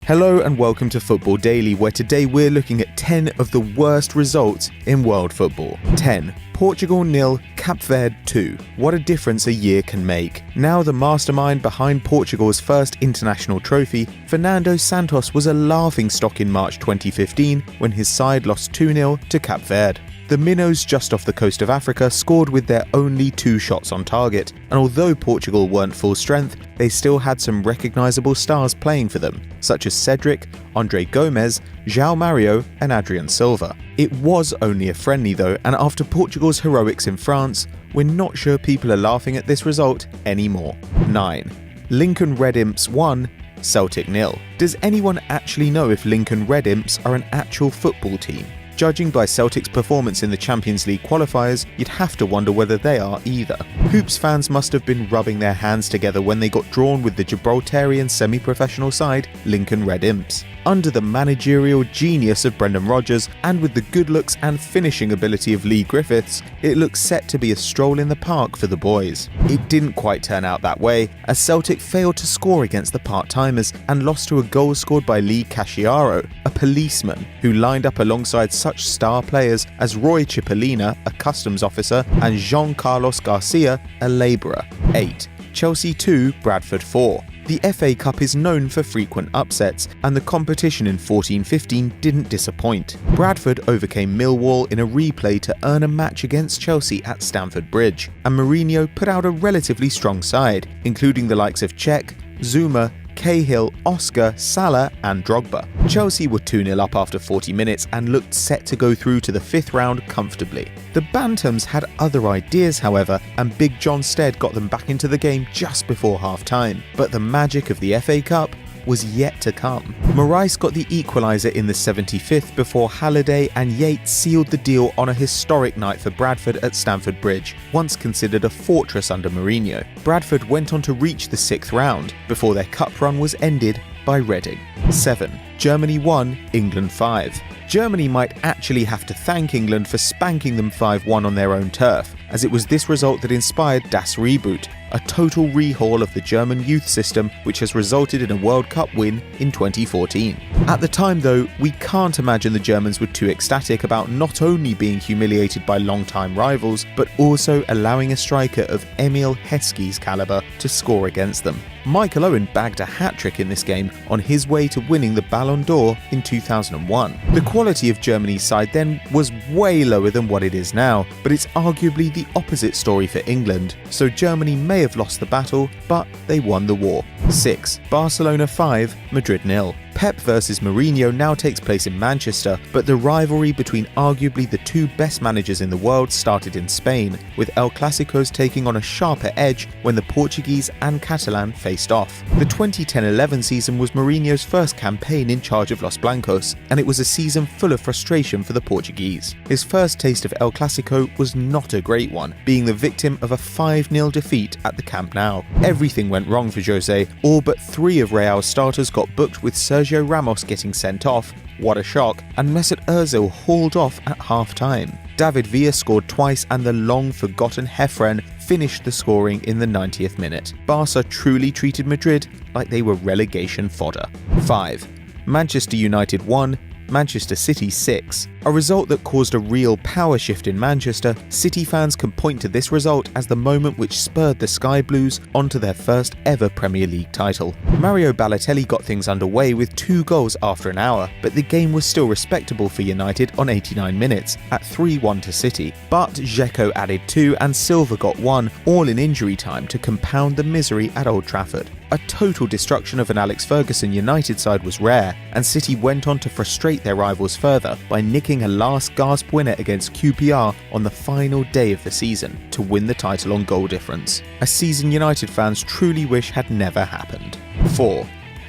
Hello and welcome to Football Daily, where today we're looking at 10 of the worst results in world football. 10. Portugal 0, Cape Verde 2. What a difference a year can make. Now the mastermind behind Portugal's first international trophy, Fernando Santos was a laughingstock in March 2015 when his side lost 2-0 to Cape Verde. The minnows just off the coast of Africa scored with their only 2 shots on target, and although Portugal weren't full strength, they still had some recognisable stars playing for them, such as Cedric, Andre Gomes, João Mario and Adrian Silva. It was only a friendly though, and after Portugal's heroics in France, we're not sure people are laughing at this result anymore. 9. Lincoln Red Imps 1, Celtic 0. Does anyone actually know if Lincoln Red Imps are an actual football team? Judging by Celtic's performance in the Champions League qualifiers, you'd have to wonder whether they are either. Hoops fans must have been rubbing their hands together when they got drawn with the Gibraltarian semi-professional side, Lincoln Red Imps. Under the managerial genius of Brendan Rodgers, and with the good looks and finishing ability of Lee Griffiths, it looks set to be a stroll in the park for the boys. It didn't quite turn out that way, as Celtic failed to score against the part-timers and lost to a goal scored by Lee Casciaro, a policeman who lined up alongside such star players as Roy Cipollina, a customs officer, and Jean Carlos Garcia, a labourer. 8. Chelsea 2, Bradford 4. The FA Cup is known for frequent upsets, and the competition in 14-15 didn't disappoint. Bradford overcame Millwall in a replay to earn a match against Chelsea at Stamford Bridge, and Mourinho put out a relatively strong side, including the likes of Cech, Zuma, Cahill, Oscar, Salah and Drogba. Chelsea were 2-0 up after 40 minutes and looked set to go through to the 5th round comfortably. The Bantams had other ideas however, and Big John Stead got them back into the game just before half-time. But the magic of the FA Cup was yet to come. Marais got the equaliser in the 75th before Halliday and Yates sealed the deal on a historic night for Bradford at Stamford Bridge, once considered a fortress under Mourinho. Bradford went on to reach the 6th round before their cup run was ended by Reading. 7. Germany 1, England 5. Germany might actually have to thank England for spanking them 5-1 on their own turf, as it was this result that inspired Das Reboot, a total rehaul of the German youth system which has resulted in a World Cup win in 2014. At the time though, we can't imagine the Germans were too ecstatic about not only being humiliated by long-time rivals, but also allowing a striker of Emil Heskey's calibre to score against them. Michael Owen bagged a hat-trick in this game on his way to winning the Ballon d'Or in 2001. The quality of Germany's side then was way lower than what it is now, but it's arguably the opposite story for England, so Germany may have lost the battle, but they won the war. 6. Barcelona 5, Madrid 0. Pep versus Mourinho now takes place in Manchester, but the rivalry between arguably the 2 best managers in the world started in Spain, with El Clásicos taking on a sharper edge when the Portuguese and Catalan faced off. The 2010-11 season was Mourinho's first campaign in charge of Los Blancos, and it was a season full of frustration for the Portuguese. His first taste of El Clásico was not a great one, being the victim of a 5-0 defeat at the Camp Nou. Everything went wrong for Jose, all but 3 of Real's starters got booked, with Sergio Ramos getting sent off, what a shock, and Mesut Ozil hauled off at half-time. David Villa scored twice and the long-forgotten Hefren finished the scoring in the 90th minute. Barca truly treated Madrid like they were relegation fodder. 5. Manchester United 1, Manchester City 6. A result that caused a real power shift in Manchester, City fans can point to this result as the moment which spurred the Sky Blues onto their first ever Premier League title. Mario Balotelli got things underway with 2 goals after an hour, but the game was still respectable for United on 89 minutes at 3-1 to City. But Dzeko added 2 and Silva got 1, all in injury time to compound the misery at Old Trafford. A total destruction of an Alex Ferguson United side was rare, and City went on to frustrate their rivals further by nicking a last-gasp winner against QPR on the final day of the season to win the title on goal difference, a season United fans truly wish had never happened. 4.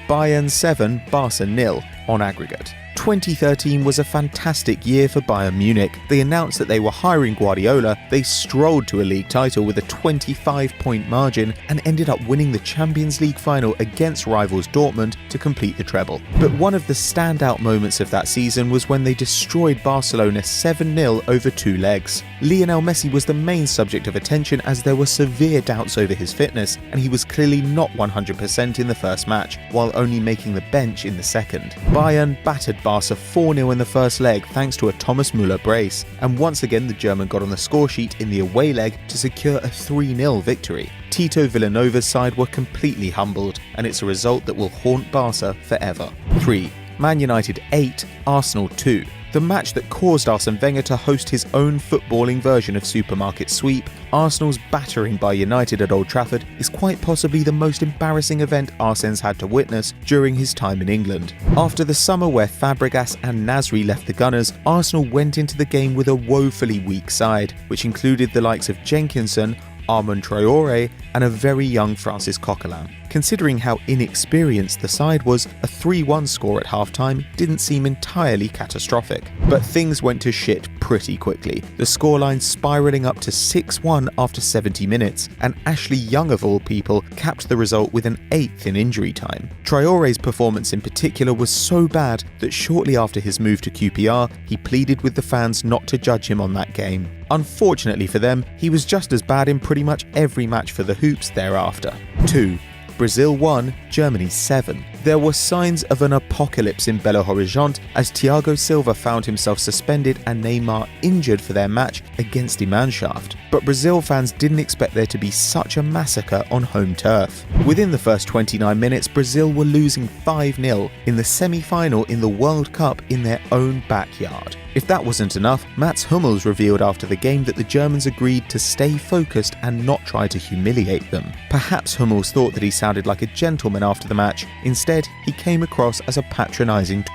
Bayern 7, Barca 0 on aggregate. 2013 was a fantastic year for Bayern Munich. They announced that they were hiring Guardiola, they strolled to a league title with a 25-point margin and ended up winning the Champions League final against rivals Dortmund to complete the treble. But one of the standout moments of that season was when they destroyed Barcelona 7-0 over 2 legs. Lionel Messi was the main subject of attention as there were severe doubts over his fitness, and he was clearly not 100% in the first match, while only making the bench in the second. Bayern battered Barca 4-0 in the first leg thanks to a Thomas Müller brace, and once again the German got on the score sheet in the away leg to secure a 3-0 victory. Tito Villanova's side were completely humbled, and it's a result that will haunt Barca forever. 3. Man United 8, Arsenal 2. The match that caused Arsene Wenger to host his own footballing version of Supermarket Sweep, Arsenal's battering by United at Old Trafford, is quite possibly the most embarrassing event Arsene's had to witness during his time in England. After the summer where Fabregas and Nasri left the Gunners, Arsenal went into the game with a woefully weak side, which included the likes of Jenkinson, Armand Traoré and a very young Francis Coquelin. Considering how inexperienced the side was, a 3-1 score at halftime didn't seem entirely catastrophic. But things went to shit pretty quickly, the scoreline spiralling up to 6-1 after 70 minutes, and Ashley Young of all people capped the result with an 8th in injury time. Traoré's performance in particular was so bad that shortly after his move to QPR, he pleaded with the fans not to judge him on that game. Unfortunately for them, he was just as bad in pretty much every match for the Hoops thereafter. 2. Brazil 1, Germany 7. There were signs of an apocalypse in Belo Horizonte as Thiago Silva found himself suspended and Neymar injured for their match against Die Mannschaft. But Brazil fans didn't expect there to be such a massacre on home turf. Within the first 29 minutes, Brazil were losing 5-0 in the semi-final in the World Cup in their own backyard. If that wasn't enough, Mats Hummels revealed after the game that the Germans agreed to stay focused and not try to humiliate them. Perhaps Hummels thought that he sounded like a gentleman after the match. Instead, he came across as a patronising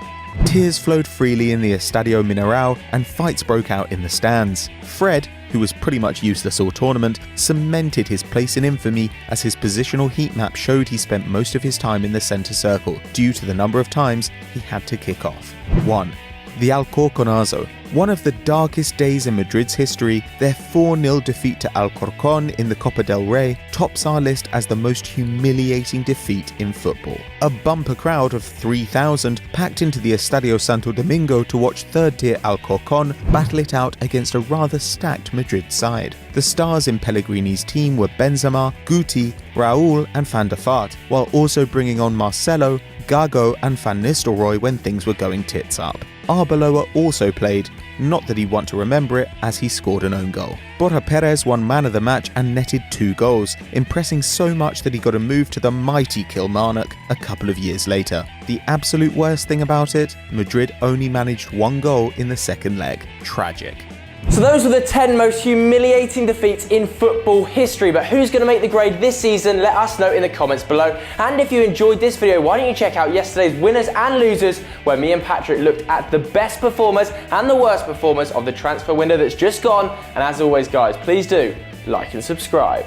Tears flowed freely in the Estadio Mineirão and fights broke out in the stands. Fred, who was pretty much useless all tournament, cemented his place in infamy as his positional heat map showed he spent most of his time in the centre circle due to the number of times he had to kick off. 1. The Alcorconazo. One of the darkest days in Madrid's history, their 4-0 defeat to Alcorcon in the Copa del Rey tops our list as the most humiliating defeat in football. A bumper crowd of 3,000 packed into the Estadio Santo Domingo to watch third-tier Alcorcon battle it out against a rather stacked Madrid side. The stars in Pellegrini's team were Benzema, Guti, Raúl and Van der Vaart, while also bringing on Marcelo, Gago and Van Nistelrooy when things were going tits up. Arbeloa also played, not that he'd want to remember it, as he scored an own goal. Borja Perez won man of the match and netted 2 goals, impressing so much that he got a move to the mighty Kilmarnock a couple of years later. The absolute worst thing about it, Madrid only managed 1 goal in the second leg. Tragic. So those were the 10 most humiliating defeats in football history, but who's going to make the grade this season? Let us know in the comments below. And if you enjoyed this video, why don't you check out yesterday's winners and losers, where me and Patrick looked at the best performers and the worst performers of the transfer window that's just gone. And as always guys, please do like and subscribe.